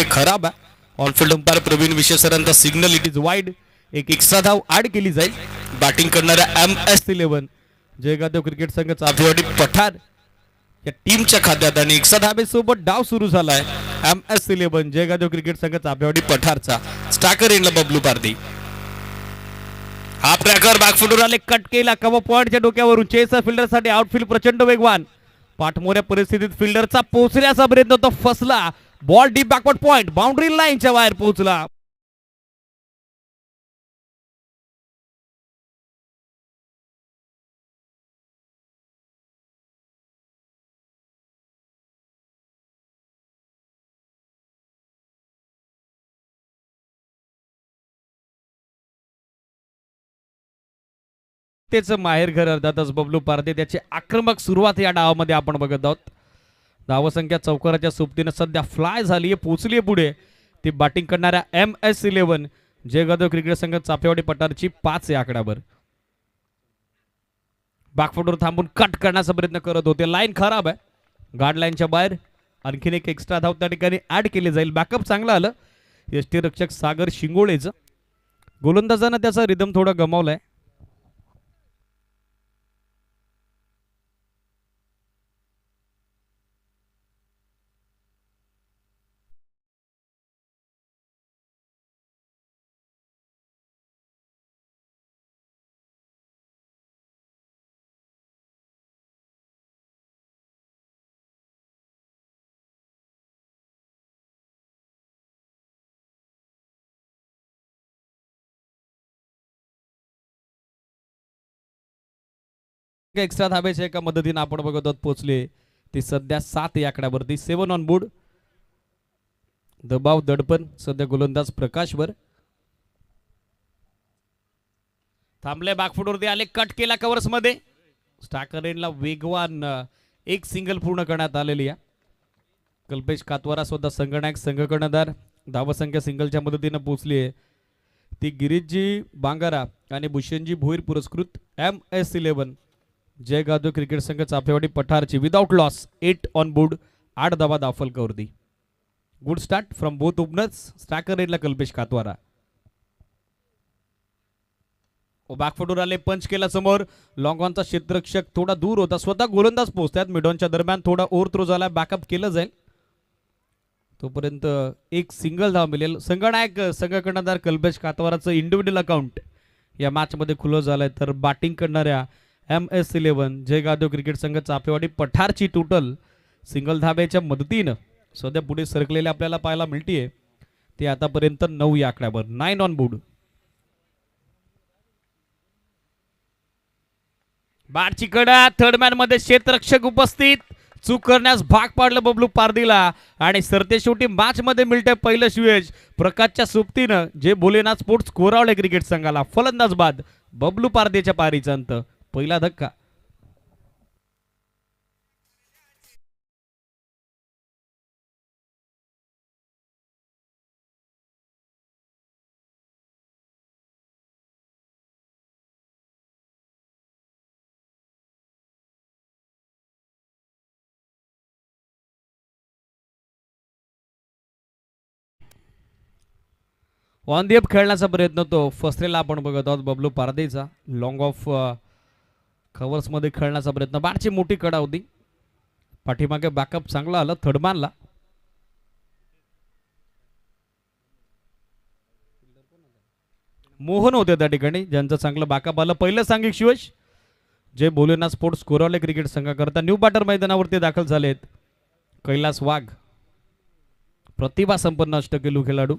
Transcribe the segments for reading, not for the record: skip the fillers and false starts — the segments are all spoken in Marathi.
ते खराब आहे. ऑनफिल्ड अंपायर प्रवीण विशेषरांचा सिग्नल इट इज वाईड. एक एक्स्ट्रा धाव ऍड केली जाईल. बॅटिंग करणाऱ्या MS11 जयगादेव क्रिकेट संघ चाफेवाडी पठार या टीमच्या खात्यात आणि एक्स्ट्रा धाबेसोबत डाव सुरू झालाय. MS11 जयगादेव क्रिकेट संघ चाफेवाडी पठारचा. स्टाकर एंडला बबलू पारदी. हा ट्रॅकर बॅकफुटवर आले, कट केला कव्हर पॉइंटच्या डोक्यावरून. चेसर फिल्डरसाठी आउटफील्ड प्रचंड वेगवान. पाठमोऱ्या परिस्थितीत फिल्डरचा पोहोचण्याचा प्रयत्न तो फसला. Ball deep backward point boundary लाईनच्या बाहेर पोहोचला. तेच माहेर घर अर्थातच बबलू पारदे. त्याची आक्रमक सुरुवात या डावामध्ये आपण बघत आहोत. धावसंख्या चौकाराच्या सोबतीनं सध्या फ्लाय झाली आहे, पोचली आहे पुढे. ती बॅटिंग करणाऱ्या MS11 जयगादेव क्रिकेट संघ चाफेवाडी पठारची 5 या आकड्यावर. बॅकफुटवर थांबून कट करण्याचा प्रयत्न करत होते. लाईन खराब आहे, गार्ड लाईनच्या बाहेर. आणखीन एक एक्स्ट्रा धाव त्या ठिकाणी ऍड केली जाईल. बॅकअप चांगलं आलं यष्टीरक्षक सागर शिंगोळेचं. गोलंदाजानं त्याचा रिदम थोडा गमावलाय. एक्स्ट्रा धाब्याच्या एका मदतीने आपण बघत आहोत पोहोचले. ती सध्या 7 या आकड्यावरती. 7 ऑन बोर्ड. दबाव दडपण सध्या गोलंदाज प्रकाशवर. थांबले, बॅकफुटवरती आले, कट केला कव्हर्स मध्ये. स्टाकर एंडला वेगवान एक सिंगल पूर्ण करण्यात आलेली आहे. कल्पेश कातवारा सुद्धा संघनायक संघ कर्णधार. धावसंख्या सिंगलच्या मदतीने पोहोचली आहे. ती गिरीशजी बांगारा आणि भूषणजी भोईर पुरस्कृत MS11 जयगादेव क्रिकेट संघ चाफेवाडी पठारची विदाउट लॉस 8 ऑन बोर्ड. 8 धावा दाखल कवरती. Good start from both openers. Striker एंडला कल्पेश कातवारा. बॅकफुटवर आले, पंच केला समोर. लॉंग ऑनचा क्षेत्ररक्षक थोडा दूर होता, स्वतः गोलंदाज पोहोचतात. मिडॉनच्या दरम्यान थोडा ओव्हर थ्रो झाला, बॅकअप केलं जाईल. तोपर्यंत एक सिंगल धाव मिळेल. संघनायक संघ कर्णधार कल्पेश कातवाराचं इंडिव्हिज्युअल अकाउंट या मॅच मध्ये खुलं झालंय. तर बॅटिंग करणाऱ्या MS11 जयगादेव क्रिकेट संघ चाफेवाडी पठारची टोटल सिंगल धाब्याच्या मदतीनं सध्या पुढे सरकलेले आपल्याला पाहायला मिळतीये. ते आतापर्यंत 9 या आकड्यावर. 9 ऑन बोर्ड. बॅटची कडा थर्ड मॅन मध्ये क्षेत्ररक्षक उपस्थित. चूक करण्यास भाग पाडलं बबलू पारदीला. आणि सरते शेवटी मॅच मध्ये मिळतंय पहिलं शिवेज प्रकाशच्या सोबतीनं. जे भोलेनाथ स्पोर्ट्स कोरावळे क्रिकेट संघाला. फलंदाज बाद बबलू पारदेच्या पारीचा अंत. पहिला धक्का. ऑन दी अप खेळण्याचा प्रयत्न तो फसलेला आपण बघत आहोत बबलू पारदेचा. लॉंग ऑफ कव्हर्स मध्ये खेळण्याचा प्रयत्न. बॅटची मोठी कडा होती. पाठीमागे बॅकअप चांगला आला थर्डमॅनला. मोहन होते त्या ठिकाणी ज्यांचं चांगलं बॅकअप आलं. पहिलं सांघिक शिवेश जे भोलेनाथ स्पोर्ट्स कोरावले क्रिकेट संघाकरता न्यू बॅटर मैदानावरती दाखल झालेत. कैलास वाघ प्रतिभा संपन्न अष्टपैलू खेळाडू.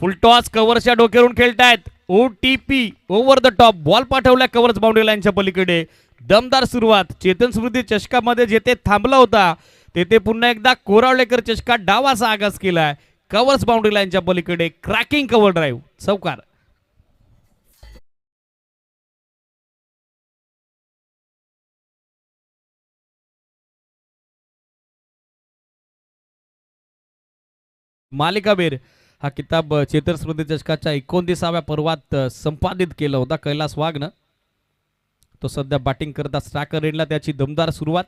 फुलटॉस कव्हरच्या डोक्यावरून खेळतायत. OTP over the top ball पाठवल्या कव्हर्स बाउंड्री लाईनच्या पलीकडे. दमदार सुरुवात. चेतन स्मृती चषकामध्ये जेथे थांबला होता तेथे पुन्हा एकदा कोरावलेकर चषकात डावाचा आगाज केलाय. कव्हर्स बाउंड्री लाईनच्या पलीकडे क्रॅकिंग कव्हर ड्राईव्ह चौकार. मालिकाबेर हा किताब चेतन स्मृती चषकाच्या 29व्या पर्वात संपादित केला होता कैलास वाघनं. तो सध्या बॅटिंग करता. स्ट्रायकर एंडला त्याची दमदार सुरुवात.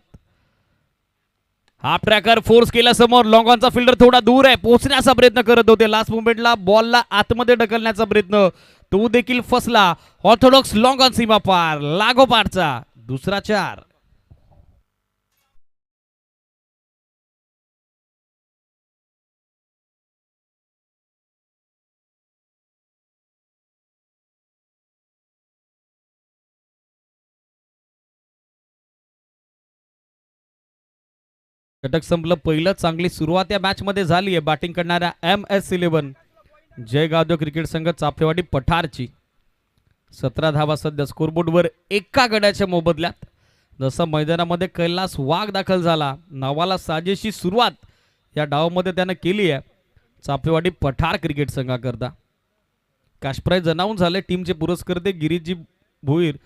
हाफ ट्रॅकर फोर्स केला समोर, लॉंग ऑनचा फिल्डर थोडा दूर आहे, पोहोचण्याचा प्रयत्न करत होते, लास्ट मुमेंटला बॉलला आतमध्ये ढकलण्याचा प्रयत्न, तो देखील फसला. ऑर्थोडॉक्स लॉंग ऑन सीमा पार, लागोपाठचा दुसरा 4. षटक संपलं पहिलं. चांगली सुरुवात या मॅच मध्ये झाली आहे बॅटिंग करणाऱ्या MS11 जयगावदेव क्रिकेट संघ चाफेवाडी पठारची. 17 धावा सध्या स्कोरबोर्डवर एका गड्याच्या मोबदल्यात. जसं मैदानामध्ये कैलास वाघ दाखल झाला, नावाला साजेशी सुरुवात या डावामध्ये त्यानं केली आहे चाफेवाडी पठार क्रिकेट संघाकरता. कॅश प्राइज जनावून झाले टीमचे पुरस्कर्ते गिरीजी भोईर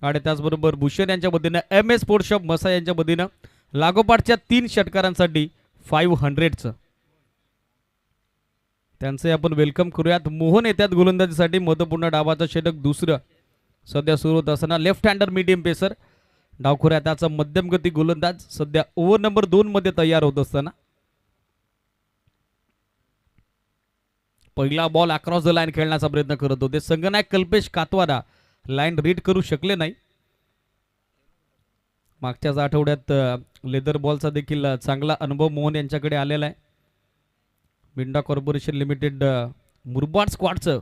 आणि त्याचबरोबर भूषण यांच्या वतीनं MS स्पोर्ट्स शॉप मसा यांच्या वतीनं लागोपाठच्या 3 षटकारांसाठी 500चं त्यांचे आपण वेलकम करूयात. मोहन येतात गोलंदाजीसाठी, महत्वपूर्ण डावाचं षटक दुसरं सध्या सुरू होत असताना लेफ्ट हँडर मीडियम पेसर डावखोऱ्या त्याचा मध्यम गती गोलंदाज सध्या ओव्हर नंबर 2 मध्ये तयार होत असताना पहिला बॉल अक्रॉस द लाईन खेळण्याचा प्रयत्न करत होते. संघनायक कल्पेश कातवारा लाईन रीड करू शकले नाही. मागच्याच आठवड्यात लेदर बॉलचा देखील चांगला अनुभव मोहन यांच्याकडे आलेला आहे. मिंडा कॉर्पोरेशन लिमिटेड मुरबाड स्क्वॉडचं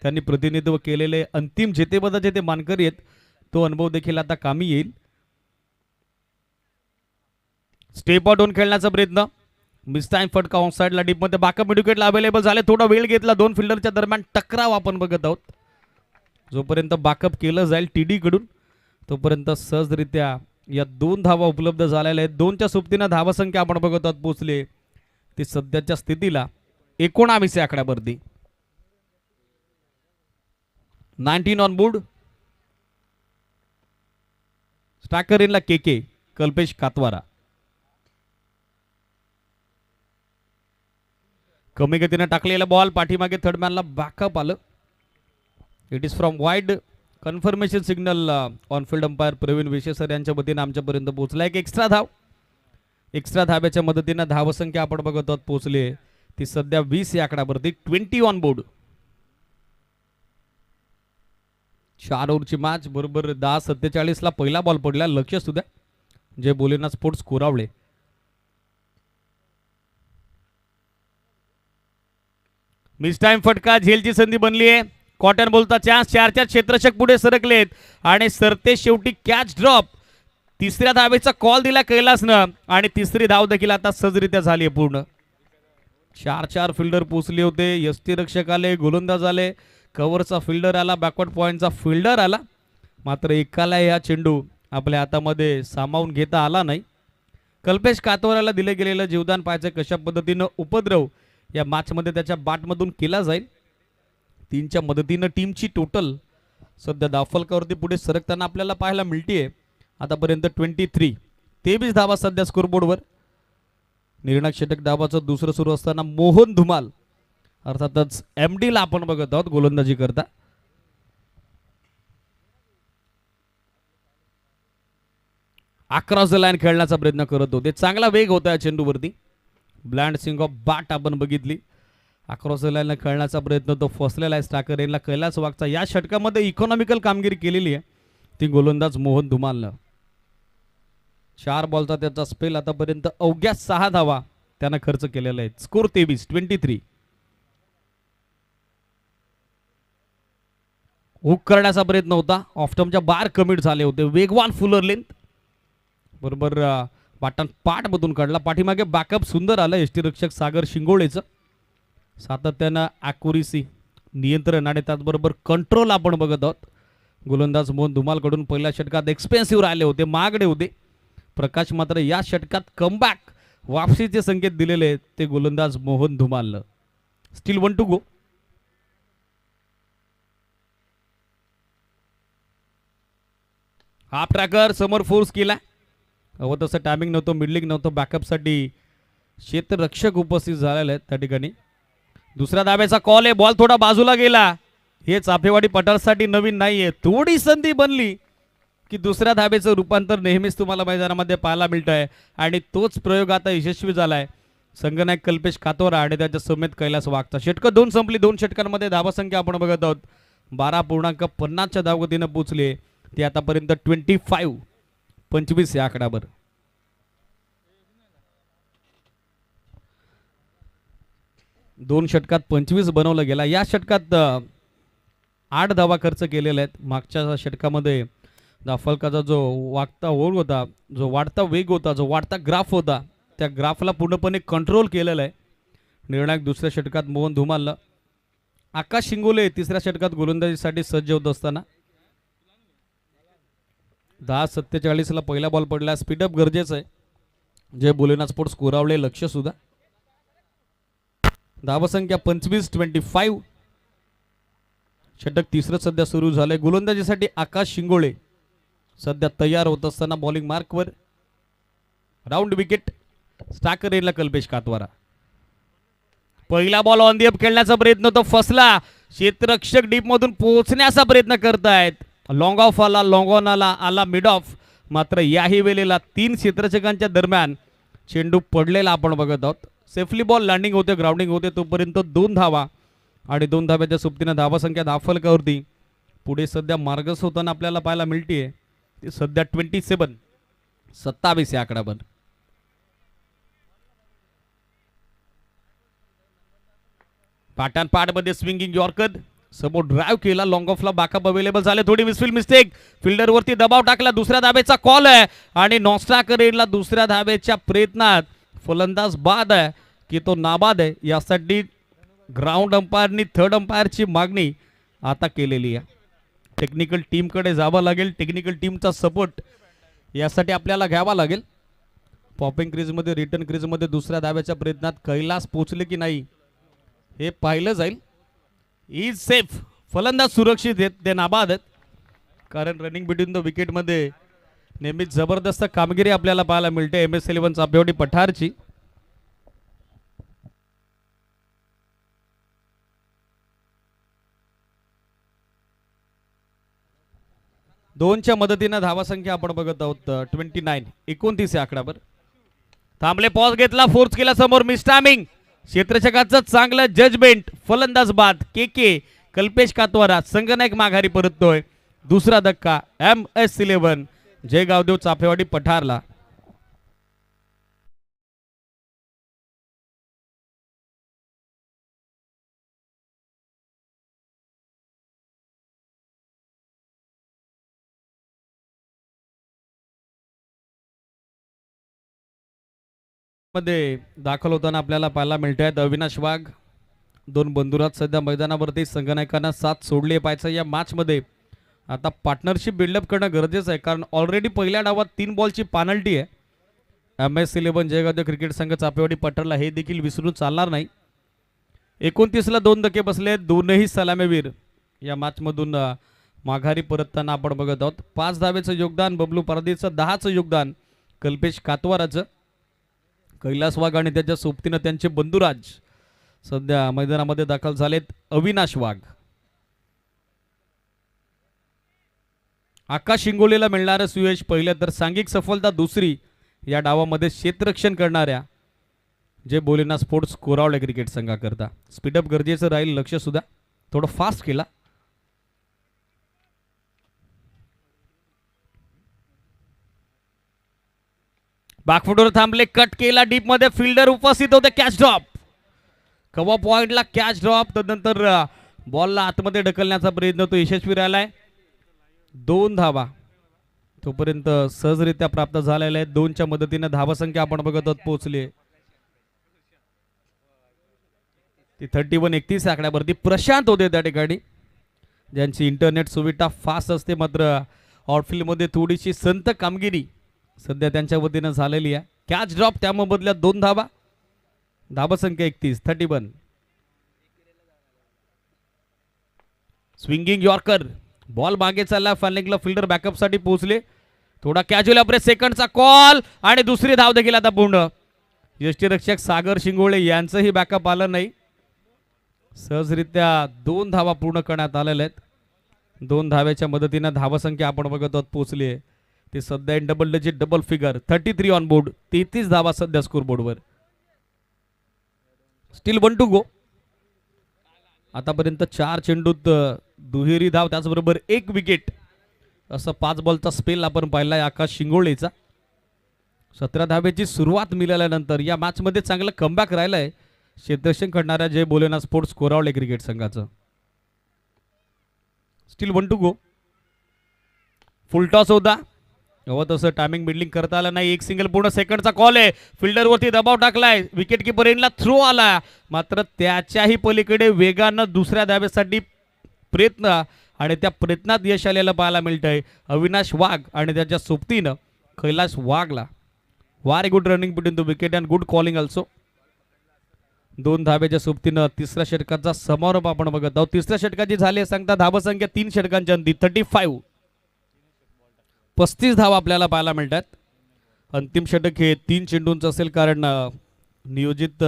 त्यांनी प्रतिनिधित्व केलेले अंतिम जेतेपदाचे ते मानकरी आहेत. तो अनुभव देखील आता कामी येईल. स्टेप आउट होऊन खेळण्याचा प्रयत्न, मिस टाइम फटका ऑन साइडला डीपमध्ये बॅकअप मिडविकेटला अवेलेबल झाले. थोडा वेळ घेतला, 2 फिल्डरच्या दरम्यान टकराव आपण बघत आहोत. जोपर्यंत बॅकअप केलं जाईल TD कडून तोपर्यंत सहजरित्या या 2 धावा उपलब्ध झालेल्या आहेत. 2च्या सोबतीनं धावासंख्या आपण बघत आहोत पोहोचले ती सध्याच्या स्थितीला 19 आकड्यावरती. 19 ऑन बोर्ड. स्ट्रायकर इनला KK कल्पेश कातवारा. कमी गतीने टाकलेला बॉल पाठीमागे थर्डमॅनला बॅकअप आलं. It is from wide. Confirmation signal on field umpire Praveen Vishesar यांच्या वतीनं आमच्यापर्यंत पोहोचला. एक एक्स्ट्रा धाव. एक्स्ट्रा धाब्याच्या मदतीनं धावसंख्या आपण बघत आहोत पोहोचले ती सध्या 20 या आकड्यावरती. 20 ऑन बोर्ड. 4 ओव्हरची मॅच. बरोबर 10:47 ला पहिला बॉल पडला. लक्ष सुद्धा जे बोलेना स्पोर्ट्स कोरावळे. मिस टाइम फटका, झेलची संधी बनली आहे. कॉटन बोलता चान्स. 4 क्षेत्ररक्षक पुढे सरकलेत आणि सरते शेवटी कॅच ड्रॉप. 3ऱ्या धावेचा कॉल दिला कैलासनं आणि 3री धाव देखील आता सहजरित्या झाली आहे पूर्ण. 4 फिल्डर पोचले होते. यष्टीरक्षक आले, गोलंदाज आले, कव्हरचा फिल्डर आला, बॅकवर्ड पॉइंटचा फिल्डर आला. मात्र एकाला या चेंडू आपल्या हातामध्ये सामावून घेता आला नाही. कल्पेश कातवाराला दिले गेलेलं जीवदान पाहायचं कशा पद्धतीनं उपद्रव या मॅचमध्ये त्याच्या बॅटमधून केला जाईल. 3च्या मदतीनं टीमची टोटल सध्या धावफलकावरती पुढे सरकताना आपल्याला पाहायला मिळते. आतापर्यंत 23 धावा सध्या स्कोरबोर्डवर. निर्णायक षटक धावाचं दुसरं सुरू असताना मोहन धुमाल अर्थातच MD ला आपण बघत आहोत गोलंदाजी करता. अक्रॉस द लाईन खेळण्याचा प्रयत्न करत होते. चांगला वेग होता या चेंडूवरती. ब्लँड सिंग ऑफ बॅट आपण बघितली. अक्रॉस द लाईन खेळण्याचा प्रयत्न तो फसलेला आहे. स्ट्रायकर यांना कैलास वाघचा. या षटकामध्ये इकॉनॉमिकल कामगिरी केलेली आहे ती गोलंदाज मोहन धुमालनं. 4 बॉलचा त्याचा स्पेल. आतापर्यंत अवघ्या 6 धावा त्यानं खर्च केलेला आहे. स्कोर 23. हुक करण्याचा प्रयत्न होता. ऑफटमच्या बार कमिट झाले होते. वेगवान फुलर लेंथ बरोबर पाटण पाठ मधून काढला. पाठीमागे बॅकअप सुंदर आलं यष्टीरक्षक सागर शिंगोळेचं. सातत्यानं ॲक्युरेसी, नियंत्रण आणि त्याचबरोबर कंट्रोल आपण बघत आहोत. गोलंदाज मोहन धुमालकडून पहिल्या षटकात एक्सपेन्सिव्ह राहिले होते, महागडे होते. प्रकाश मात्र या षटकात कमबॅक वापसीचे संकेत दिलेले ते गोलंदाज Mohan Dhumal. Still 1 to go. Half tracker समोर फोर्स केला. हवं तसं टायमिंग नव्हतं, मिडलिंग नव्हतं. बॅकअपसाठी क्षेत्ररक्षक उपस्थित झालेले आहेत त्या ठिकाणी. दुसऱ्या धाब्याचा कॉल आहे. बॉल थोडा बाजूला गेला. हे चाफेवाडी पठारसाठी नवीन नाहीये. थोडी संधी बनली की दुसऱ्या धाबेचं रूपांतर नेहमीच तुम्हाला मैदानामध्ये पाहायला मिळत आहे आणि तोच प्रयोग आता यशस्वी झालाय. संगनायक कल्पेश कातोरा आणि त्याच्या समेत कैलास वाघचा. षटकं 2 संपली. 2 षटकांमध्ये धावसंख्या आपण बघत आहोत 12.50च्या धावगतीनं पोहोचली. ती आतापर्यंत 25 या आकड्यावर. दोन षटकात 25 बनवलं गेला. या षटकात 8 धावा खर्च केलेल्या आहेत. मागच्या षटकामध्ये फलकाचा जो वाढता ओढ होता, जो वाढता वेग होता, जो वाढता ग्राफ होता, त्या ग्राफला पूर्णपणे कंट्रोल केलेलं आहे. निर्णायक दुसऱ्या षटकात मोहन धुमाल. आकाश शिंगोले तिसऱ्या षटकात गोलंदाजीसाठी सज्ज होत असताना 10:47ला पहिला बॉल पडला. स्पीडअप गरजेचं आहे. जे बोलेना स्पोर्ट्स कोरावले लक्ष सुद्धा. धावसंख्या 25-25. षटक तिसरं सध्या सुरू झालंय. गोलंदाजीसाठी आकाश शिंगोळे सध्या तयार होत असताना बॉलिंग मार्कवर. Round wicket. स्टाकर एरियाला कल्पेश कातवारा. पहिला बॉल ऑन दी अप खेळण्याचा प्रयत्न तो फसला. क्षेत्ररक्षक डीप मधून पोहोचण्याचा प्रयत्न करतायत. लॉंग ऑफ आला, लॉंग ऑन आला मिड ऑफ. मात्र याही वेळेला 3 क्षेत्ररक्षकांच्या दरम्यान चेंडू पडलेला आपण बघत आहोत. सेफली बॉल लँडिंग होते, ग्राउंडिंग होते, तोपर्यंत 2 धावा आणि 2 धाब्याच्या सोबतीनं धावासंख्या धाफलकावरती पुढे सध्या मार्गस होताना आपल्याला पाहायला मिळते. ते सध्या 27 या आकड्यावर. पाठांपाठमध्ये स्विंगिंग यॉर्कर. समोर ड्राईव्ह केला, लॉंग ऑफला बॅकअप अवेलेबल झाले. थोडी मिसफील्ड मिस्टेक. फिल्डरवरती दबाव टाकला. दुसऱ्या धाब्याचा कॉल आहे आणि नॉस्टा रेडला दुसऱ्या धाब्याच्या प्रयत्नात फलंदाज बाद आहे की तो नाबाद आहे यासाठी ग्राउंड अंपायरनी थर्ड अंपायरची मागणी आता केलेली आहे. टेक्निकल टीमकडे जावं लागेल. टेक्निकल टीमचा सपोर्ट यासाठी आपल्याला घ्यावा लागेल. पॉपिंग क्रीजमध्ये, रिटर्न क्रीजमध्ये दुसऱ्या धाब्याच्या प्रयत्नात कैलास पोचले की नाही हे पाहिलं जाईल. Is safe. फलंदाज सुरक्षित आहेत, ते नाबाद आहेत. कारण रनिंग बिटवीन द विकेटमध्ये नेहमीच जबरदस्त कामगिरी आपल्याला पाहायला मिळते MS11 चापेवाडी पठारची. दोनच्या मदतीनं धावासंख्या आपण बघत आहोत 29 या आकड्यावर. थांबले, पॉज घेतला, फोर्स केला, समोर मिस टायमिंग. क्षेत्ररक्षकाचं चांगलं जजमेंट. फलंदाज बाद. के कल्पेश कातवारा. संगनायक माघारी परततोय. दुसरा धक्का MS11 जयगावदेव चाफेवाडी पठारला. मध्ये दाखल होताना आपल्याला पाहायला मिळत आहेत अविनाश वाघ. 2 बंधुरात सध्या मैदानावरती संगनायकांना साथ सोडली पाहिजे. या मॅच मध्ये आता पार्टनरशिप बिल्डअप करणं गरजेचं आहे कारण ऑलरेडी पहिल्या डावात 3 बॉलची पेनल्टी आहे. MS11 जयगाव क्रिकेट संघ चापेवाडी पठारला हे देखील विसरून चालणार नाही. 29ला 2 धक्के बसले. दोनही सलामीवीर या मॅच मधून माघारी परतताना आपण बघत आहोत. 5 धावेचं योगदान बबलू परदेचं, 10चं योगदान कल्पेश कातवाराचं. कैलास वाघ आणि त्याच्या सोबतीनं त्यांचे बंधुराज सध्या मैदानामध्ये दाखल झालेत. अविनाश वाघ. आकाश शिंगोलेला मिळणारं सुयश पहिलं, तर सांघिक सफलता दुसरी या डावामध्ये क्षेत्ररक्षण करणाऱ्या जे बोलेना स्पोर्ट्स कोरावले क्रिकेट संघाकरता. स्पीडअप गरजेचं राहील. लक्ष सुद्धा थोडं फास्ट केला. बॅकफुटवर थांबले, कट केला, डीप मध्ये फिल्डर उपस्थित होते. Catch drop. कव्हर पॉइंटला कॅच ड्रॉप. त्यानंतर बॉलला आतमध्ये ढकलण्याचा प्रयत्न तो यशस्वी राहिलाय. 2 धावा तोपर्यंत सहजरित्या प्राप्त झालेल्या आहेत. 2च्या मदतीने धावासंख्या आपण बघत आहोत पोहोचली ती 31 आकड्यावरती. प्रशांत होते त्या ठिकाणी ज्यांची इंटरनेट सुविधा फास्ट असते. मात्र आउटफील्ड मध्ये थोडीशी संत कामगिरी सध्या त्यांच्या वतीनं झालेली आहे. कॅच ड्रॉप, त्या बदल्यात 2 धावा. धावसंख्या 31. Swinging yorker. बॉल मागे चालला. फॅनलिंगला फिल्डर बॅकअप साठी पोहोचले. थोडा कॅज्युअल अप्रेस. सेकंडचा कॉल आणि दुसरी धाव देखील आता पूर्ण. यष्टीरक्षक सागर शिंगोळे यांचंही बॅकअप आलं नाही. सहजरित्या 2 धावा पूर्ण करण्यात आलेल्या आहेत. 2 धाव्याच्या मदतीने धावसंख्या आपण बघत आहोत पोहोचली आहे ते सध्या double digit double figure 33 on board 33 धावा सध्या स्कोर बोर्डवर. Still 1 to go. आतापर्यंत 4 चेंडूत दुहेरी धाव त्याचबरोबर 1 विकेट असं 5 बॉलचा स्पेल आपण पाहिलाय आकाश शिंगोळेचा. 17 धावेची सुरुवात मिळाल्यानंतर या मॅच मध्ये चांगलं कमबॅक राहिलंय क्षेत्ररक्षण करणाऱ्या जय बोलेना स्पोर्ट्स कोरावळे क्रिकेट संघाचं. Still 1 to go. Full toss होता हवं तसं टायमिंग बिल्डिंग करता आलं नाही. एक सिंगल पूर्ण सेकंडचा कॉल आहे. फिल्डरवरती दबाव टाकलाय. विकेट किपर इनला थ्रो आला मात्र त्याच्याही पलीकडे वेगानं दुसऱ्या धावेसाठी प्रयत्न आणि त्या प्रयत्नात यश आलेलं पाहायला मिळतंय. अविनाश वाघ आणि त्याच्या सोबतीनं कैलाश वाघला वार good running between the wicket and good calling also. 2 धाब्याच्या सोबतीनं तिसऱ्या षटकाचा समारोप आपण बघत आहोत. तिसऱ्या षटकाची झाली सांगता धावसंख्या 3 षटकांच्या अंती 35 धावा आपल्याला पाहायला मिळतात. अंतिम षटक हे 3 चेंडूंचं असेल कारण नियोजित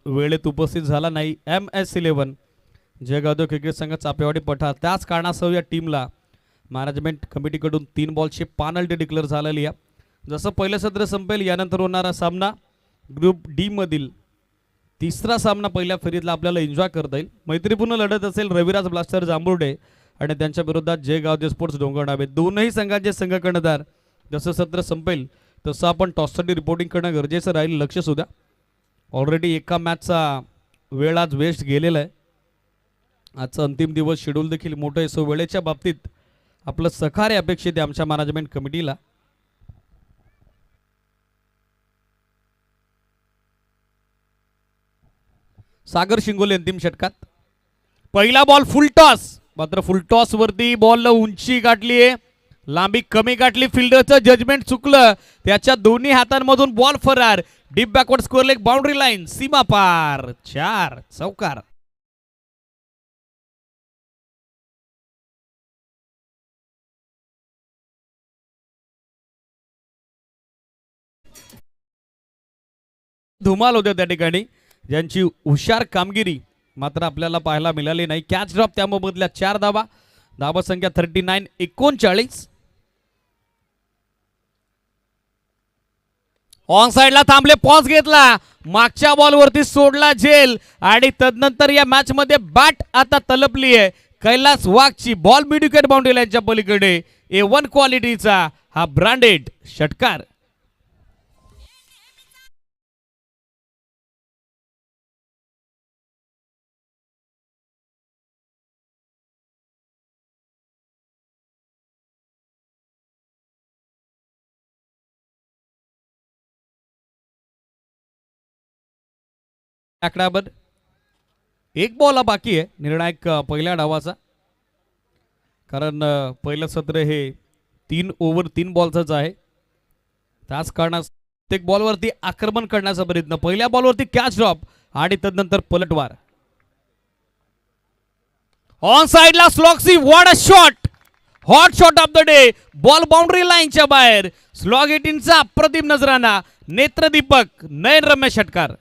वेळेत उपस्थित झाला नाही MS11 जयगावदेव क्रिकेट संघ चापेवाडी पठार. त्याच कारणासह या टीमला मॅनेजमेंट कमिटीकडून 3 बॉलची पेनल्टी डिक्लेअर झालेली आहे. जसं पहिलं सत्र संपेल यानंतर होणारा सामना ग्रुप डी मधील तिसरा सामना पहिल्या फेरीतला आपल्याला एन्जॉय करता येईल. मैत्रीपूर्ण लढत असेल रविराज ब्लास्टर जांभुर्डे आणि त्यांच्या विरोधात जय गावदेव स्पोर्ट्स डोंगरनावे. दोनही संघाचे संघ कर्णधार जसं सत्र संपेल तसं आपण टॉससाठी रिपोर्टिंग करणं गरजेचं राहील. लक्ष सुद्धा ऑलरेडी एका मॅचचा वेळ आज वेस्ट गेलेला आहे. आजचा अंतिम दिवस शेड्यूल देखील मोठं आहे. सो वेळेच्या बाबतीत आपलं सहकार्य अपेक्षित आहे आमच्या मॅनेजमेंट कमिटीला. सागर शिंगोले अंतिम षटकात. पहिला बॉल फुल टॉस मात्र फुल टॉस वरती बॉल उंची गाठली आहे लांबी कमी गाठली. फिल्डरचं जजमेंट चुकलं त्याच्या दोन्ही हातांमधून बॉल फरार. Deep backward square leg boundary line सीमा पार 4 चौकार. धुमाल होत्या त्या ठिकाणी ज्यांची हुशार कामगिरी मात्र आपल्याला पाहायला मिळाली नाही. कॅच ड्रॉप त्या मोबदल्यात 4 धावा. धावा संख्या 39-39. ऑन साइडला थांबले पॉज घेतला मागच्या बॉलवरती सोडला झेल आणि तदनंतर या मॅच मध्ये बॅट आता तलपली आहे कैलास वाघची. बॉल मिड विकेट बाउंड्री लाईनच्या पलीकडे A1 क्वालिटीचा हा ब्रँडेड षटकार. आकडावर 1 बॉल बाकी आहे निर्णायक पहिल्या डावाचा कारण पहिलं सत्र हे 3 ओव्हर 3 बॉलचंच आहे. त्याच कारणास प्रत्येक बॉलवरती आक्रमण करण्याचा प्रयत्न. पहिल्या बॉलवरती कॅच ड्रॉप आणि तदनंतर पलटवार. ऑन साइडला स्लॉक्सी what a shot. Hot shot of the day. Ball boundary लाईनच्या बाहेर. स्लॉग 18चा अप्रतिम नजराना. नेत्रदीपक नयन रम्य षटकार.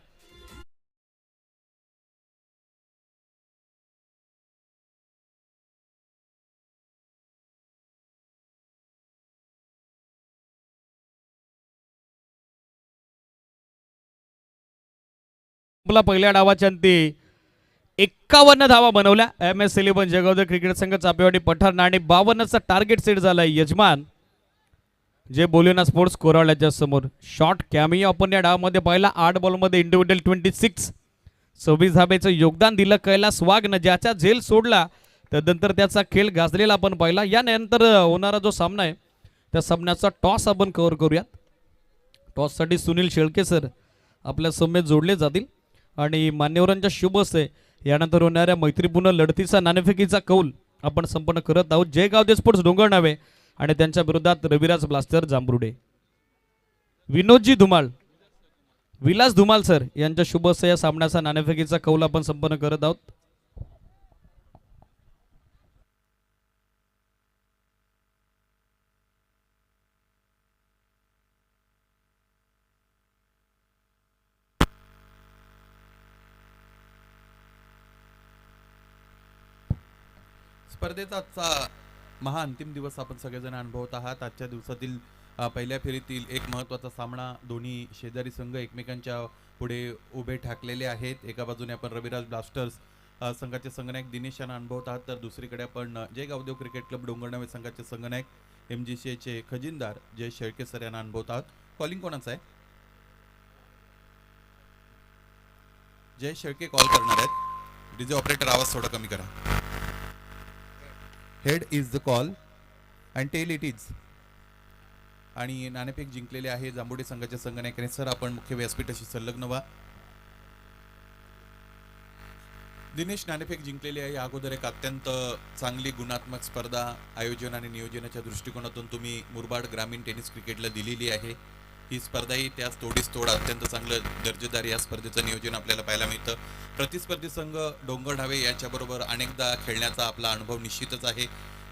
पहिल्या डावाच्या अंती 51 धावा बनवल्या. MS11 जयगावदेव क्रिकेट संघ चापेवाडी पठार आणि 52चा टार्गेट सेट झालाय. यजमान जे बोलेना स्पोर्ट्स कोरावळ्याच्या समोर. शॉर्ट कॅमियो आपण या डावामध्ये पाहिला. 8 बॉलमध्ये इंडिव्हिज्युअल 26 धाब्याचं योगदान दिलं कैलास वाघनं ज्याचा झेल सोडला त्यानंतर त्याचा खेळ गाजलेला आपण पाहिला. यानंतर होणारा जो सामना आहे त्या सामन्याचा टॉस आपण कव्हर करूयात. टॉससाठी सुनील शेळके सर आपल्या समेत जोडले जातील आणि मान्यवरांच्या शुभ हस्ते यानंतर होणाऱ्या मैत्रीपूर्ण लढतीचा नाणेफेकीचा कौल आपण संपन्न करत आहोत. जय गावदेव स्पोर्ट्स डोंगरनावे आणि त्यांच्या विरोधात रविराज ब्लास्टर जांभरुडे. विनोदजी धुमाळ विलास धुमाल सर यांच्या शुभ हस्ते या सामन्याचा नाणेफेकीचा कौल आपण संपन्न करत आहोत. स्पर्धेचा महाअंतिम दिवस आपण सगळेजण अनुभवत आहात. आजच्या दिवसातील पहिल्या फेरीतील एक महत्त्वाचा सामना. दोन्ही शेजारी संघ एकमेकांच्या पुढे उभे ठाकलेले आहेत. एका बाजूने आपण रविराज ब्लास्टर्स संघाचे संघनायक दिनेश यांना अनुभवत आहात, तर दुसरीकडे आपण जय गावदेव क्रिकेट क्लब डोंगरनावे संघाचे संघनायक MGCAचे खजिनदार जय शेळके सर यांना अनुभवत आहात. कॉलिंग कोणाचं आहे? जय शेळके कॉल करणार आहेत. डीजे ऑपरेटर आवाज थोडा कमी करा. Head is the call and tail it is. आणि नाणेफेक जिंकलेले आहे जांभोडी संघाच्या संघनायकाने. सर आपण मुख्य व्यासपीठाशी संलग्न व्हा. दिनेश, नाणेफेक जिंकलेली आहे. या अगोदर एक अत्यंत चांगली गुणात्मक स्पर्धा आयोजन आणि नियोजनाच्या दृष्टिकोनातून तुम्ही मुरबाड ग्रामीण टेनिस क्रिकेटला दिलेली आहे. ही स्पर्धाही त्याच तोडीस तोड अत्यंत चांगलं दर्जेदार या स्पर्धेचं नियोजन आपल्याला पाहायला मिळतं. प्रतिस्पर्धी संघ डोंगर ढावे यांच्याबरोबर अनेकदा खेळण्याचा आपला अनुभव निश्चितच आहे.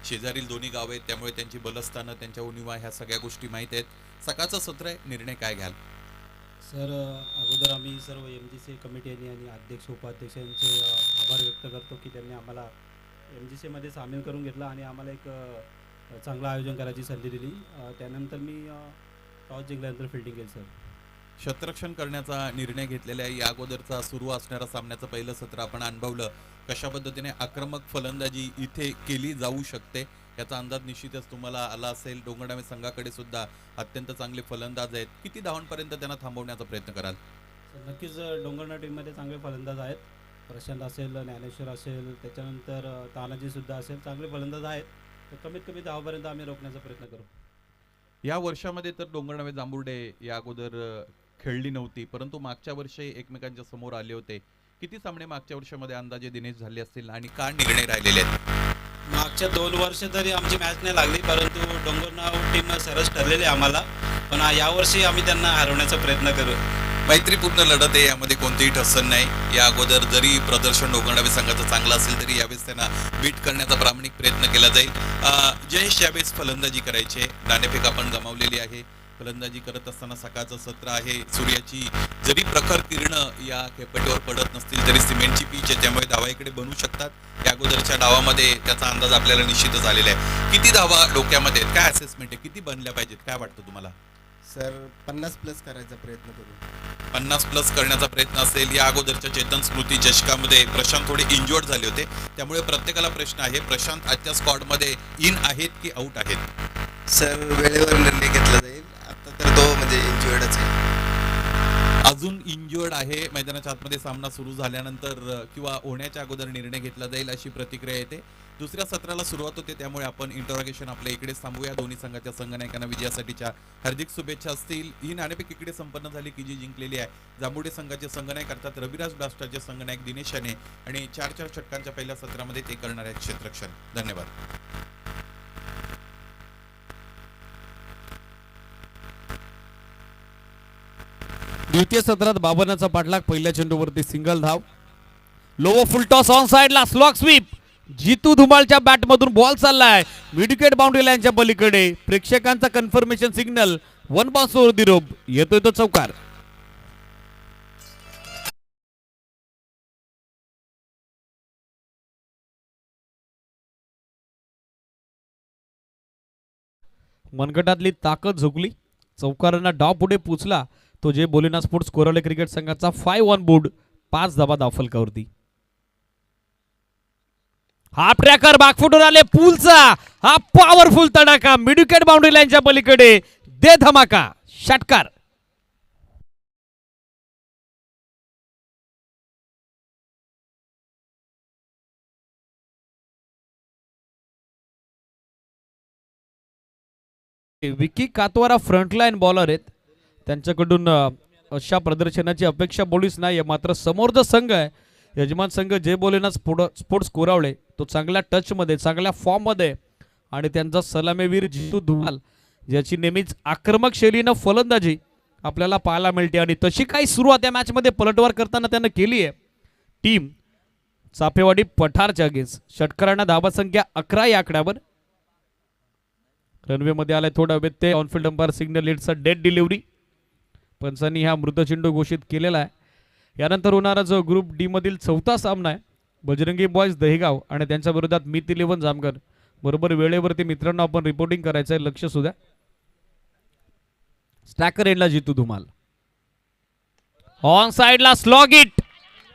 शेजारील दोन्ही गाव आहेत, त्यामुळे त्यांची बलस्थानं, त्यांच्या उणिवा ह्या सगळ्या गोष्टी माहीत आहेत. सकाळचं सत्र आहे, निर्णय काय घ्याल? सर, अगोदर आम्ही सर्व MGCA कमिटीने आणि अध्यक्ष उपाध्यक्षांचे आभार व्यक्त करतो की त्यांनी आम्हाला MGCAमध्ये सामील करून घेतलं आणि आम्हाला एक चांगलं आयोजन करायची संधी दिली. त्यानंतर मी टॉस जिंकल्यानंतर फिल्डिंग केली सर. क्षेत्ररक्षण करण्याचा निर्णय घेतलेला आहे. या अगोदरचा सुरू असणारा सामन्याचं पहिलं सत्र आपण अनुभवलं. कशा पद्धतीने आक्रमक फलंदाजी इथे केली जाऊ शकते याचा अंदाज निश्चितच तुम्हाला आला असेल. डोंगरनावे संघाकडे सुद्धा अत्यंत चांगले फलंदाज आहेत. किती धावांपर्यंत त्यांना थांबवण्याचा प्रयत्न कराल? नक्कीच डोंगरनाव टीममध्ये चांगले फलंदाज आहेत. प्रशांत असेल, ज्ञानेश्वर असेल, त्याच्यानंतर तानाजीसुद्धा असेल, चांगले फलंदाज आहेत. तर कमीत कमी 10पर्यंत आम्ही रोखण्याचा प्रयत्न करू. या वर्षामध्ये तर डोंगरनावे जांभुर्डे या अगोदर खेळली नव्हती, परंतु मागच्या वर्षी एकमेकांच्या समोर आले होते. किती सामने मागच्या वर्षामध्ये अंदाजे दिनेश झाले असतील आणि का निर्णय राहिलेले आहेत? मागच्या 2 वर्ष तरी आमची मॅच नाही लागली, परंतु डोंगरनाव टीम सरस ठरलेली आम्हाला. पण यावर्षी आम्ही त्यांना हरवण्याचा प्रयत्न करू. मैत्रीपूर्ण लढत आहे, यामध्ये कोणतीही ठसन नाही. या अगोदर जरी प्रदर्शन डोंगरनावे संघाचं चांगलं असेल तरी यावेळेस त्यांना बीट करण्याचा प्रामाणिक प्रयत्न केला जाईल. जयेश यावेळेस फलंदाजी करायचे. नाणेफेक आपण गमावलेली आहे. फलंदाजी करत असताना सकाळचं सत्र आहे. सूर्याची जरी प्रखर किरणं या खेळपट्टीवर पडत नसतील तरी सिमेंटची पीच आहे, त्यामुळे धावा इकडे बनवू शकतात. या अगोदरच्या डावामध्ये त्याचा अंदाज आपल्याला निश्चितच आलेला आहे. किती धावा डोक्यामध्ये आहेत? काय असेसमेंट आहे? किती बनल्या पाहिजेत? काय वाटतं तुम्हाला? सर 50+ करायचा प्रयत्न करू. 50+ करण्याचा प्रयत्न असेल. या अगोदरच्या चेतन स्मृती चषकामध्ये प्रशांत थोडे इंजोर्ड झाले होते, त्यामुळे प्रत्येकाला प्रश्न आहे, प्रशांत आजच्या स्क्वॉडमध्ये इन आहेत की आउट आहेत? सर वेळेवर निर्णय घेतला जाईल. आता तर तो म्हणजे इंजुअर्डच आहे. अजून इंजुअर्ड आहे. मैदानाच्या आतमध्ये सामना सुरू झाल्यानंतर किंवा होण्याच्या अगोदर निर्णय घेतला जाईल अशी प्रतिक्रिया येते. दुसऱ्या सत्राला सुरुवात होते, त्यामुळे आपण इंटरोगेशन आपल्या इकडेच थांबूया. दोन्ही संघाच्या संघनायकांना विजयासाठीच्या हार्दिक शुभेच्छा असतील. ही नाणेफेक इकडे संपन्न झाली की जी जिंकलेली आहे जांभुडे संघाचे संघनायक अर्थात रविराज ब्लास्टरचे संघनायक दिनेश याने, आणि 4 षटकांच्या पहिल्या सत्रामध्ये ते करणार आहेत क्षेत्ररक्षण. धन्यवाद. द्वितीय सत्रात बाबनाचा पाठलाग. पहिल्या चेंडूवरती सिंगल धाव. लोवर फुल टॉस ऑन साइडला स्लॉग स्वीप. जितू धुमाळच्या बॅटमधून बॉल चाललाय मिडविकेट बाउंड्री लाईनच्या पलीकडे. प्रेक्षकांचा confirmation signal. 1 bounce over the rope. येतोय तो चौकार. मनगटातली ताकद झोकली. चौकारांना डाव पुढे पोचला तो जे बोलिना स्पोर्ट्स कोरवले क्रिकेट संघाचा 5 ऑन बोर्ड. 5 धाबा धावफलकावरती. हा ट्रॅकर बागफुटून आले पूलचा. हा पॉवरफुल तडाखा मिडविकेट बाउंड्री लाईनच्या पलीकडे. दे धमाका. षटकार. विकी कातवारा फ्रंटलाईन बॉलर आहेत. त्यांच्याकडून अशा प्रदर्शनाची अपेक्षा बोलीच नाही. मात्र समोरचा संघ आहे यजमान संघ जे बोलेना स्पोर्ट्स कोरावळे, तो चांगल्या टचमध्ये, चांगल्या फॉर्ममध्ये, आणि त्यांचा सलामीवीर जितू धुमाल ज्याची नेहमीच आक्रमक शैलीनं फलंदाजी आपल्याला पाहायला मिळते. आणि तशी काही सुरुवात या मॅचमध्ये पलटवार करताना त्यानं केली आहे. Team चापेवाडी पठारच्या against. षटकारांना धाबा संख्या 11 या आकड्यावर. रनवेमध्ये आलाय थोडा व्यत्यय. On field umpire signal it's a dead delivery. पंचांनी हा मृतचेंडू घोषित केलेला आहे. यानंतर होणारा जो ग्रुप डी मधील 4था सामना आहे बजरंगी बॉयज दहेगाव आणि त्यांच्या विरोधात मित 11 जामगर. बरोबर वेळेवरती मित्रांनो आपण रिपोर्टिंग करायचं आहे, लक्ष सुद्धा. स्टॅकर एंडला जितू धुमाल ऑन साइडला स्लॉग इट,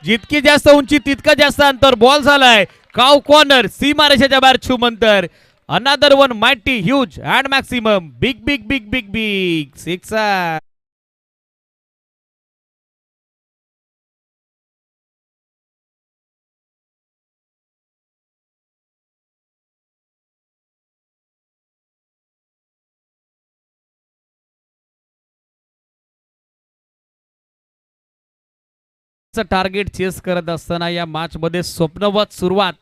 जितकी जास्त उंची तितका जास्त अंतर, बॉल झालाय काव कॉर्नर, सीमारेषेच्या बाहेर छुमंतर. Another one mighty huge and maximum big big big big big sixer. Target chase करत असताना या मॅच मध्ये स्वप्नवत सुरुवात,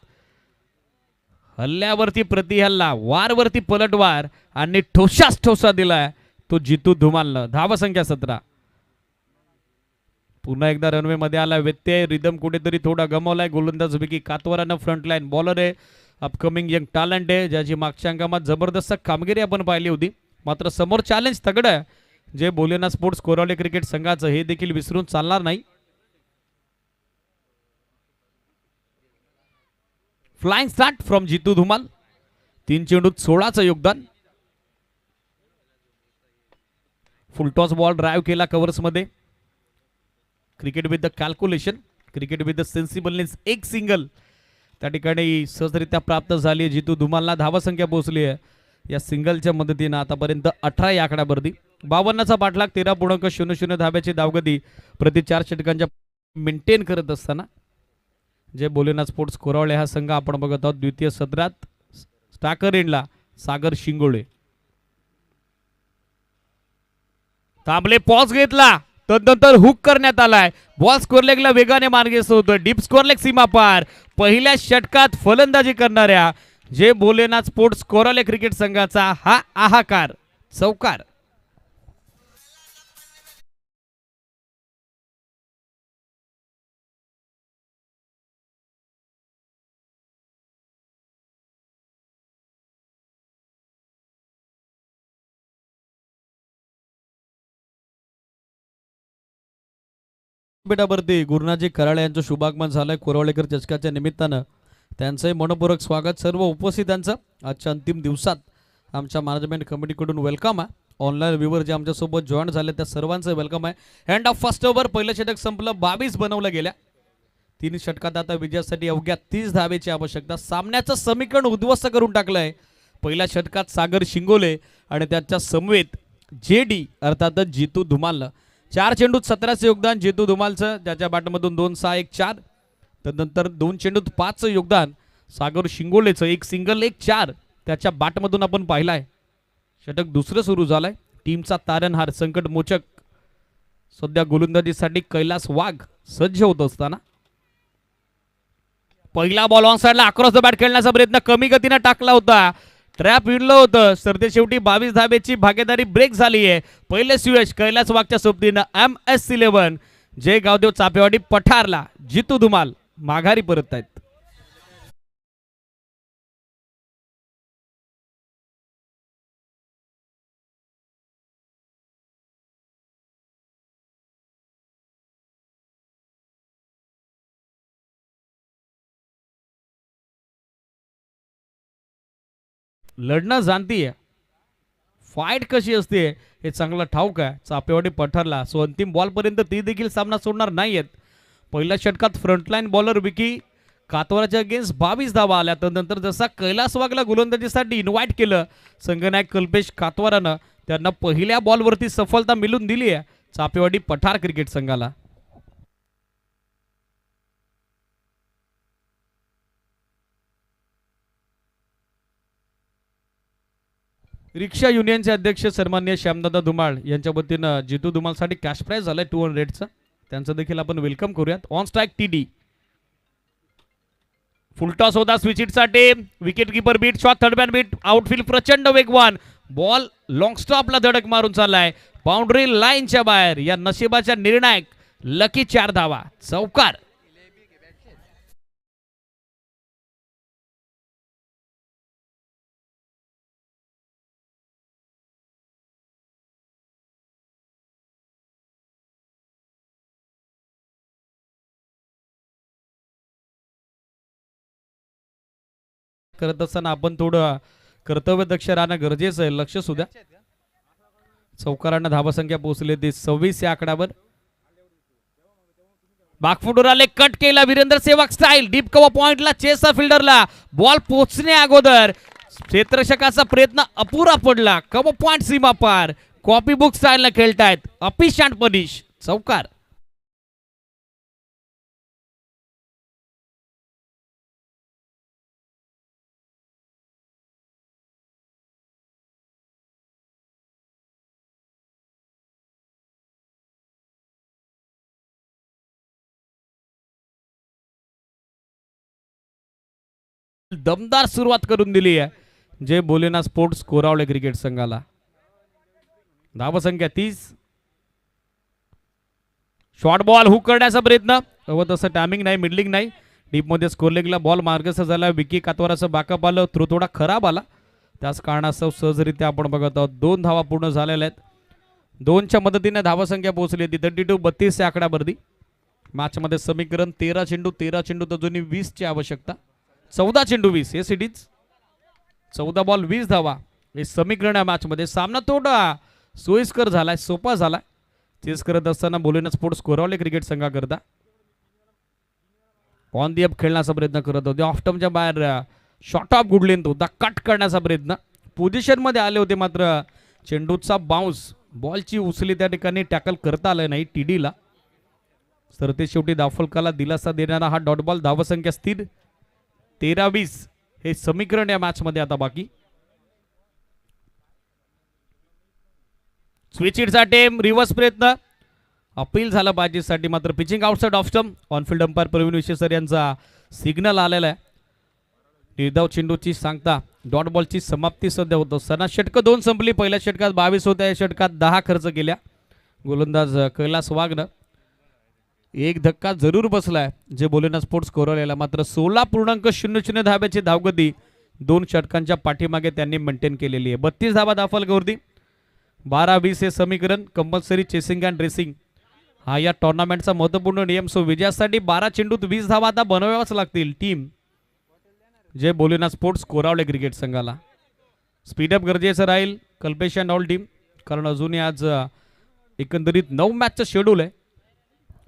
हल्ल्यावरती प्रतिहल्ला, वारवरती पलटवार आणि ठोसाच ठोसा दिलाय तो जितू धुमालनं. धावसंख्या 17. पुन्हा एकदा रनवे मध्ये आला व्यत्यय, रिदम कुठेतरी थोडा गमावलाय. गोलंदाज विकी कातवारानं फ्रंट लाईन बॉलर आहे, अपकमिंग यंग टॅलेंट आहे, ज्याची मागच्या अंकामात जबरदस्त कामगिरी आपण पाहिली होती. मात्र समोर चॅलेंज तगड आहे, जे बोलेना स्पोर्ट्स कोरावले क्रिकेट संघाचं, हे देखील विसरून चालणार नाही. Flying start from Jitu Dhumal, 3 चेंडूत 16चं योगदान. फुलटॉस बॉल ड्राईव्ह केला कव्हर्स मध्ये. Cricket with the calculation, cricket with the sensibleness, एक सिंगल त्या ठिकाणी सहजरित्या प्राप्त झाली. जितू धुमालला धावसंख्या पोहोचली आहे या सिंगलच्या मदतीनं आतापर्यंत 18 या आकड्यावरती. 52चा पाठलाग, 13.00 धाब्याची धावगती प्रति 4 षटकांच्या मेंटेन करत असताना जे बोलेना स्पोर्ट्स कोरावळे हा संघ आपण बघत आहोत. द्वितीय सत्रात स्टॅकर एंडला सागर शिंगोळे. थांबले, पॉज घेतला, तदनंतर हुक करण्यात आलाय. बॉल स्कोरलेगला वेगाने मार्गस्थ होतोय. डीप स्कोरलेग सीमा पार. पहिल्या षटकात फलंदाजी करणाऱ्या जे बोलेना स्पोर्ट्स कोरावले क्रिकेट संघाचा हा आहाकार, चौकार. बेटावरती गुरुनाजी कराळे यांचं शुभागमन झालंय कोरावळेकर चषकाच्या निमित्तानं. त्यांचंही मनपूर्वक स्वागत. सर्व उपस्थितांचं आजच्या अंतिम दिवसात आमच्या मॅनेजमेंट कमिटीकडून वेलकम आहे. ऑनलाईन व्ह्यूवर जे आमच्यासोबत जॉईन झाले त्या सर्वांचं वेलकम आहे. एंड ऑफ फर्स्ट ओव्हर, पहिलं षटक संपलं, 22 बनवलं गेल्या. 3 षटकात आता विजयासाठी अवघ्या 30 धावेची आवश्यकता. सामन्याचं समीकरण उद्ध्वस्त करून टाकलंय पहिल्या षटकात सागर शिंगोले आणि त्याच्या समवेत JD अर्थातच जितू धुमालनं. 4 चेंडूत 17चं योगदान जितू धुमालचं, त्याच्या बॅटमधून 2-6-1-4. त्यानंतर 2 चेंडूत 5चं योगदान सागर शिंगोलेचं, एक सिंगल 1-4 त्याच्या बॅटमधून आपण पाहिलाय. षटक दुसरं सुरू झालंय. टीमचा तारणहार, संकटमोचक सध्या गोलंदाजीसाठी कैलास वाघ सज्ज होत असताना पहिला बॉल ऑन साइडला अक्रॉस द बॅट खेळण्याचा प्रयत्न कमी गतीने टाकला होता. ट्रॅप विणलं होतं, तर शेवटी 22 धाब्याची भागीदारी ब्रेक झाली आहे. पहिले सुयश कैलास वाघच्या सोबतीनं MS11 जय गावदेव चापेवाडी पठारला जितू धुमाल माघारी परत आहेत. लढणं जाणतीये, फाईट कशी असते हे चांगलं ठाऊक आहे चापेवाडी पठारला. सो अंतिम बॉलपर्यंत ती देखील सामना सोडणार नाहीयेत. पहिल्या षटकात फ्रंटलाईन बॉलर विकी कातवाराच्या अगेन्स्ट 22 धावा आल्या. त्यानंतर जसा कैलास वाघला गोलंदाजीसाठी इन्व्हाइट केलं संघनायक कल्पेश कातवारानं, त्यांना पहिल्या बॉलवरती सफलता मिळवून दिली आहे चापेवाडी पठार क्रिकेट संघाला. रिक्षा युनियनचे अध्यक्ष सन्माननीय श्यामदादा धुमाळ यांच्या वतीनं जितू धुमालसाठी कॅश प्राइज झालंय 200चं, त्यांचं देखील आपण वेलकम करूयात. ऑन स्ट्राइक TD, फुलटॉस होता स्विचिटसाठी, wicket keeper beat, shot third man beat, outfield प्रचंड वेगवान, बॉल लॉंग स्टॉपला धडक मारून चाललाय बाउंड्री लाईनच्या बाहेर. या नशिबाच्या निर्णायक लकी 4 धावा, चौकार. करत असताना आपण थोडं कर्तव्यदक्ष राहणं गरजेचं आहे. लक्ष सुद्धा चौकारांना धावसंख्या पोहोचली ती 26 या आकड्यावर. बागफुटवर आले, कट केला वीरेंद्र सेवक स्टाईल, डीप कव्हर पॉइंटला चेसा फिल्डरला बॉल पोहोचणे अगोदर क्षेत्ररक्षकाचा प्रयत्न अपुरा पडला. कव्हर पॉइंट सीमा पार. कॉपी बुक स्टाईलला खेळतायत अपिश अँड पनिश. चौकार. दमदार सुरुवात करून दिली आहे जे बोलेना स्पोर्ट्स कोरावळे क्रिकेट संघाला. धावसंख्या 30. शॉर्ट बॉल हुक करण्याचा प्रयत्न हवं तसं टायमिंग नाही, मिडलिंग नाही. डीप मध्ये स्कोर लेगला बॉल मार्गस्थ झाला. विकी कातवाराचं बॅकअप आलं, थ्रो थोडा खराब आला, त्याच कारणास्तव सहजरित्या आपण बघत आहोत 2 धावा पूर्ण झालेल्या आहेत. 2च्या मदतीने धावसंख्या पोहोचली ती 32 या आकड्यावरती. मॅच मध्ये समीकरण 13 चेंडू तर दोन्ही 20 ची आवश्यकता. 14 चेंडू 20 हे सिटीज. 14 बॉल 20 धावा हे समीकरण या मॅच मध्ये. सामना थोडा सोयीस्कर झालाय, सोपा झालाय. चेस करत असताना बोलेना स्पोर्ट्स कोरावले क्रिकेट संघाकरता ऑन दी अप खेळण्याचा प्रयत्न करत होते. ऑफ टर्मच्या बाहेर शॉर्ट ऑफ गुड लेंथ होता, कट करण्याचा प्रयत्न. पोझिशन मध्ये आले होते मात्र चेंडूचा बाउन्स बॉलची उचली त्या ठिकाणी टॅकल करता आलं नाही टीडीला. तर ते शेवटी दाफलकाला दिलासा देणारा हा डॉट बॉल. धावसंख्या स्थिर 13-20 हे समीकरण या मॅच मध्ये आता बाकी. स्विच इटचा टेम रिव्हर्स प्रयत्न अपील झाला पाहिजेसाठी मात्र pitching outside off stump. On field umpire Praveen Vishe sir यांचा सिग्नल आलेला आहे. निर्धाव चेंडूची सांगता डॉट बॉलची समाप्ती सध्या होतो. सना षटक 2 संपली. पहिल्या षटकात 22 होत्या, या षटकात 10 खर्च केल्या. गोलंदाज कैलास वाघनं एक धक्का जरूर बसलाय जे बोलेना स्पोर्ट्स कोरावलेला. मात्र 16.00 धाब्याची धावगती 2 षटकांच्या पाठीमागे त्यांनी मेंटेन केलेली आहे. 32 धावा दाफलकावरती. 12-20 हे समीकरण. कंपल्सरी चेसिंग अँड रेसिंग हा या टुर्नामेंटचा महत्त्वपूर्ण नियम. सो विजयासाठी 12 चेंडूत 20 धावा आता बनवाव्याच लागतील टीम जे बोलेना स्पोर्ट्स कोरावले क्रिकेट संघाला. स्पीडअप गरजेचं राहील कल्पेश अँड ऑल टीम, कारण अजूनही आज एकंदरीत 9 मॅचचं शेड्यूल आहे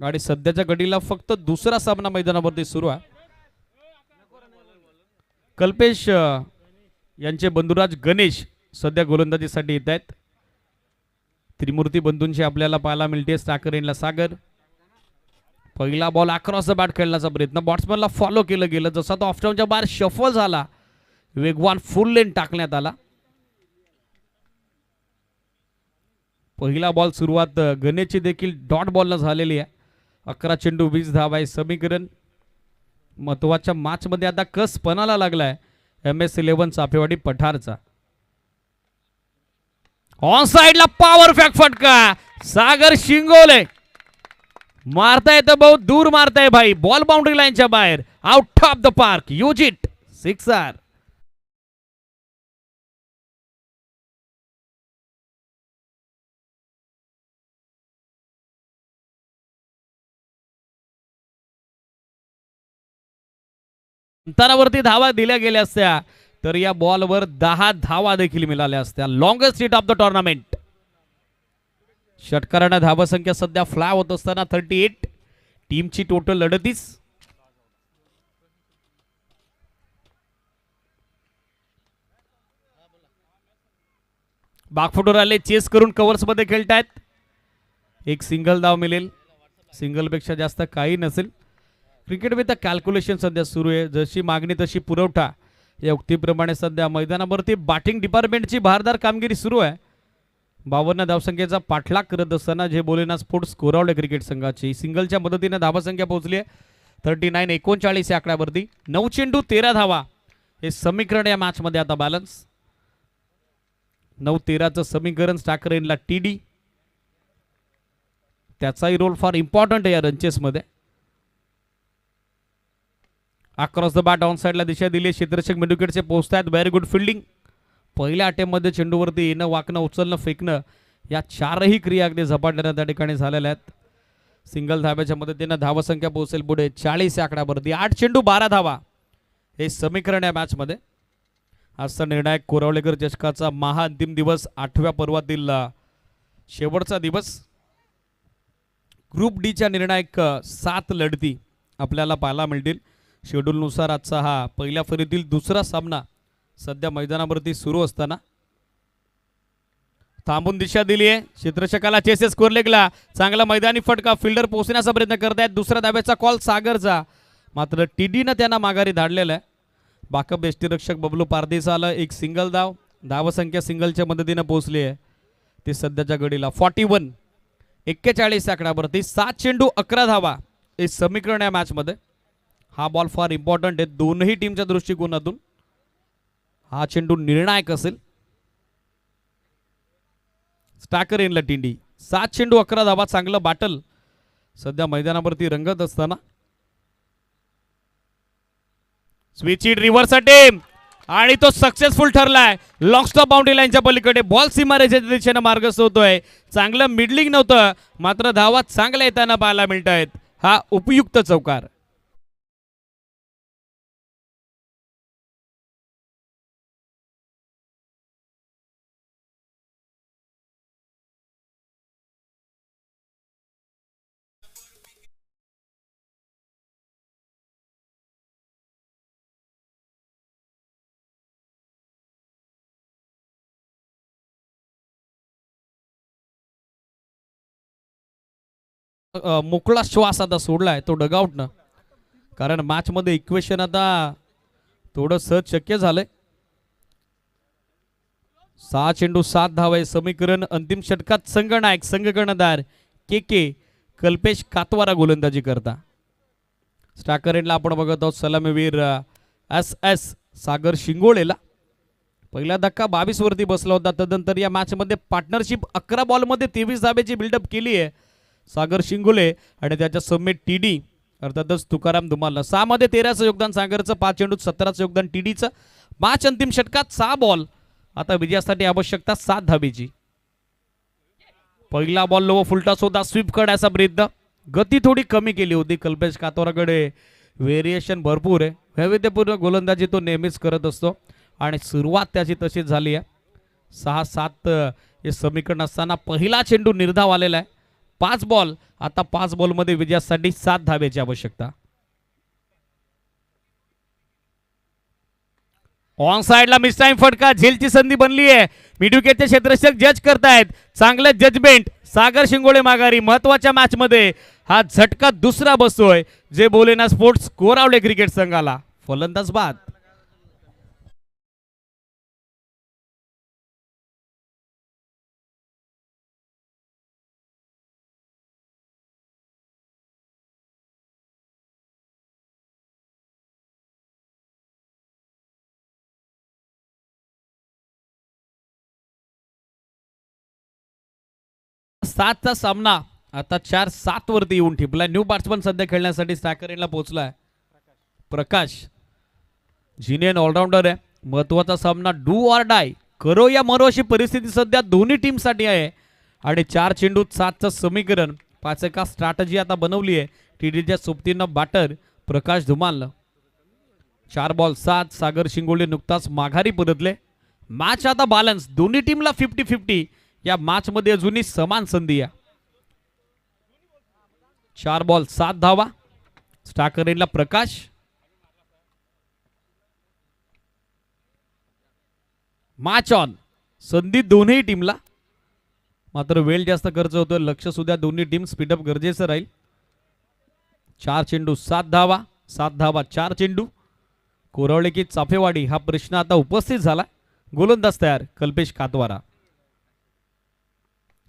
आणि सध्याच्या घडीला फक्त दुसरा सामना मैदानावरती सुरू आहे. कल्पेश यांचे बंधुराज गणेश सध्या गोलंदाजीसाठी येत आहेत. त्रिमूर्ती बंधूंची आपल्याला पाहायला मिळते. स्टाकर एंडला सागर. पहिला बॉल अक्रॉस द बॅट खेळण्याचा प्रयत्न. बॉट्समॅनला फॉलो केलं गेलं. जसा तो ऑफस्टॉपच्या बाहेर शफल झाला, वेगवान फुल लेन टाकण्यात आला. पहिला बॉल सुरुवात गणेशची देखील डॉट बॉलनं झालेली आहे. 11 चेंडू 20 धावा आहे समीकरण. महत्वाच्या मॅच मध्ये आता कस पणाला लागलाय MS11 चाफेवाडी पठारचा. ऑन साइडला पॉवर फॅक फटका. सागर शिंगोले मारता येतं, बहुत दूर मारताय भाई. बॉल बाउंड्री लाईनच्या बाहेर, आउट ऑफ द पार्क. युजिट सिक्सर. अंतरावरती धावा दिल्या गेल्या असत्या तर या बॉलवर 10 धावा देखील मिळाल्या असत्या. Longest hit of the tournament. षटकारांना धावसंख्या सध्या फ्लाय होत असताना 38. टीमची टोटल 38. बागफुटवर आले, चेस करून कव्हर्स मध्ये खेळतायत. एक सिंगल धाव मिळेल, सिंगल पेक्षा जास्त काही नसेल. क्रिकेट विथ कॅल्क्युलेशन सध्या सुरू आहे. जशी मागणी तशी पुरवठा या उक्तीप्रमाणे सध्या मैदानावरती बॅटिंग डिपार्टमेंटची भारदार कामगिरी सुरू आहे. 52 धावसंख्येचा पाठलाग करत असताना जे बोलेना स्पोर्ट्स कोरावले क्रिकेट संघाची सिंगलच्या मदतीने धावसंख्या पोहोचली आहे 39-39 या आकड्यावरती. 9 चेंडू 13 धावा हे समीकरण या मॅच मध्ये आता बॅलन्स. 9-13चं समीकरण. स्टाकर इनला TD, त्याचाही रोल फार इम्पॉर्टंट आहे या रनचेस मध्ये. अक्रॉस द बॅट ऑन साइडला दिशा दिली. क्षेत्ररक्षक मेंडुकेटचे पोहोचतायत. Very good fielding. पहिल्या अटेम्प्टमध्ये चेंडूवरती येणं, वाकणं, उचलणं, फेकणं या 4ही क्रिया अगदी झपाट्याने त्या ठिकाणी झालेल्या आहेत. सिंगल धाब्याच्या मदतीने धावसंख्या पोहोचेल पुढे 40 या आकड्यावरती. 8 चेंडू 12 धावा हे समीकरण या मॅच मध्ये. आजचा निर्णायक कोरावलेकर चषकाचा महाअंतिम दिवस, 8व्या पर्वातील शेवटचा दिवस. ग्रुप डीच्या निर्णायक 7 लढती आपल्याला पाहायला मिळतील. शेड्यूलनुसार आजचा हा पहिल्या फेरीतील दुसरा सामना सध्या मैदानावरती सुरू असताना थांबून दिशा दिली आहे क्षेत्ररक्षकाला. चेसेस कोरलेगला चांगला मैदानी फटका, फिल्डर पोहोचण्याचा प्रयत्न करतायत. दुसऱ्या धाब्याचा कॉल सागरचा, मात्र टीडीनं त्यांना माघारी धाडलेला आहे. बाकअप यष्टीरक्षक बबलू पारदेसा आलं. एक सिंगल धाव, धावसंख्या सिंगलच्या मदतीनं पोहोचली आहे ते सध्याच्या घडीला 41 आकड्यावरती. 7 चेंडू 11 धावा हे समीकरण या मॅचमध्ये. हा बॉल फार इम्पॉर्टंट आहे दोनही टीमच्या दृष्टिकोनातून. हा चेंडू निर्णायक असेल. स्टाकर इनला टिंडी. 7 चेंडू 11 धावा, चांगलं बाटल सध्या मैदानावरती रंगत असताना. स्विच हिट रिव्हर्स अटेम्प्ट आणि तो सक्सेसफुल ठरलाय. लॉंग स्टॉप बाउंड्री लाईनच्या पलीकडे बॉल सीमारेषेच्या दिशेने मार्गस्थ होतोय. चांगलं मिडलिंग नव्हतं, मात्र धावा चांगल्या येताना पाहायला मिळत आहेत. हा उपयुक्त चौकार. मोकळा श्वास आता सोडलाय तो डगआउटनं, कारण मॅच मध्ये इक्वेशन आता थोडं सहज शक्य झालंय. 6 चेंडू 7 धावा समीकरण. अंतिम षटकात संघनायक संघ कर्णधार के कल्पेश कातवारा गोलंदाजी करता. स्टाकर एंडला आपण बघत आहोत सलामीवीर एस सागर शिंगोळेला. पहिला धक्का 22 वरती बसला होता. तदनंतर या मॅच मध्ये पार्टनरशिप 11 बॉलमध्ये 23 धाब्याची बिल्डअप केली आहे सागर शिंगोले आणि त्याच्या समेत टीडी अर्थातच तुकाराम धुमालनं. 6 मध्ये 13चं योगदान सागरचं, 5 चेंडूत 17चं योगदान टीडीचं. मॅच अंतिम षटकात 6 बॉल. आता विजयासाठी आवश्यकता 7 धाबेची. पहिला बॉल लो फुलटॉस होता. स्वीप करण्याचा प्रयत्न, गती थोडी कमी केली होती कल्पेश कातवाराकडे. व्हेरिएशन भरपूर आहे, वैविध्यपूर्ण गोलंदाजी तो नेहमीच करत असतो आणि सुरुवात त्याची तशीच झाली आहे. 6-7 हे समीकरण असताना पहिला चेंडू निर्धाव आलेला आहे. 5 बॉल. आता 5 बॉलमध्ये विजयासाठी 7 धाब्याची आवश्यकता. ऑन साइडला मिस टाइम फटका, झेलची संधी बनली आहे. मिड विकेटचे क्षेत्ररक्षक जज करतायत. चांगलं जजमेंट. सागर शिंगोळे माघारी. महत्वाच्या मॅच मध्ये हा झटका दुसरा बसतोय जे बोलेना स्पोर्ट्स कोरावले क्रिकेट संघाला. फलंदाज बाद. सातचा सामना आता 4-7 वरती येऊन ठिपला. न्यू बॅट्समन सध्या खेळण्यासाठी स्टॅकर एंडला पोहोचलाय प्रकाश. जिनियन ऑलराऊंडर आहे. महत्वाचा सामना डू ऑर डाय, करो या मरो अशी परिस्थिती सध्या दोन्ही टीमसाठी आहे आणि 4 चेंडूत 7चं समीकरण. 5 एका स्ट्रॅटजी आता बनवली आहे टीडीच्या सोबतीनं बॅटर प्रकाश धुमालनं. 4 बॉल 7. सागर शिंगोळे नुकताच माघारी परतले. मॅच आता बॅलन्स. दोन्ही टीमला 50-50. या मॅच मध्ये अजूनही समान संधी आहे. 4 बॉल 7 धावा. स्टाकर एंडला प्रकाश. Match on. संधी दोन्ही टीमला, मात्र वेळ जास्त खर्च होतोय. लक्ष सुद्धा दोन्ही टीम स्पीडअप गरजेचं राहील. 4 चेंडू 7 धावा. 7 धावा 4 चेंडू. कोरावळे की चाफेवाडी हा प्रश्न आता उपस्थित झाला. गोलंदाज तयार कल्पेश कातवारा.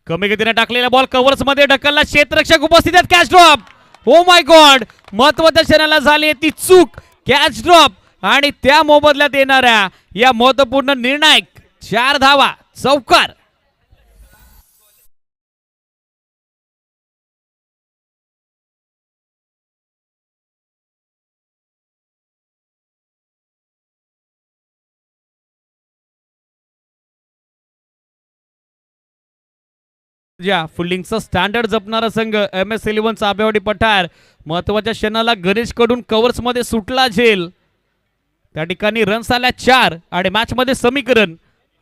कमी गतीने टाकलेला बॉल कव्हर्स मध्ये ढकलला. क्षेत्ररक्षक उपस्थित आहेत. Catch drop. Oh my God, महत्वाच्या क्षणाला झाली ती चूक. कॅच ड्रॉप आणि त्या मोबदल्यात येणाऱ्या या महत्वपूर्ण निर्णायक 4 धावा चौकार. फिल्डिंगचा स्टँडर्ड जपणारा संघ MS11 चाफेवाडी पठार. महत्वाच्या क्षणाला गणेश कडून कव्हर्स मध्ये सुटला झेल. त्या ठिकाणी रन्स आल्या 4 आणि मॅच मध्ये समीकरण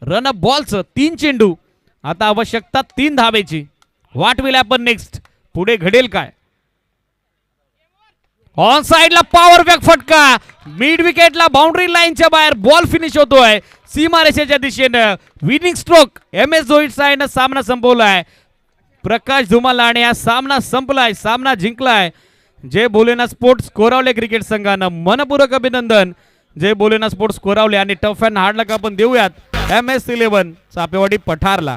रन अप बॉलचं 3 चेंडू. आता आवश्यकता 3 धावेची. व्हॉट विल हॅपन नेक्स्ट, पुढे घडेल काय? ऑन साइडला पॉवर बॅक फटका, मिड विकेटला बाउंड्री लाईनच्या बाहेर बॉल फिनिश होतोय सीमारेषेच्या दिशेनं. विनिंग स्ट्रोक MS झोईट सायनं सामना संपवलाय. प्रकाश धुमाल आणि हा सामना संपलाय, सामना जिंकलाय जय भोलेनाथ स्पोर्ट्स कोरावले क्रिकेट संघानं. मनपूर्वक अभिनंदन जय भोलेनाथ स्पोर्ट्स कोरावले. आणि टफ अँड हार्ड लक आपण देऊयात MS11 चापेवाडी पठारला.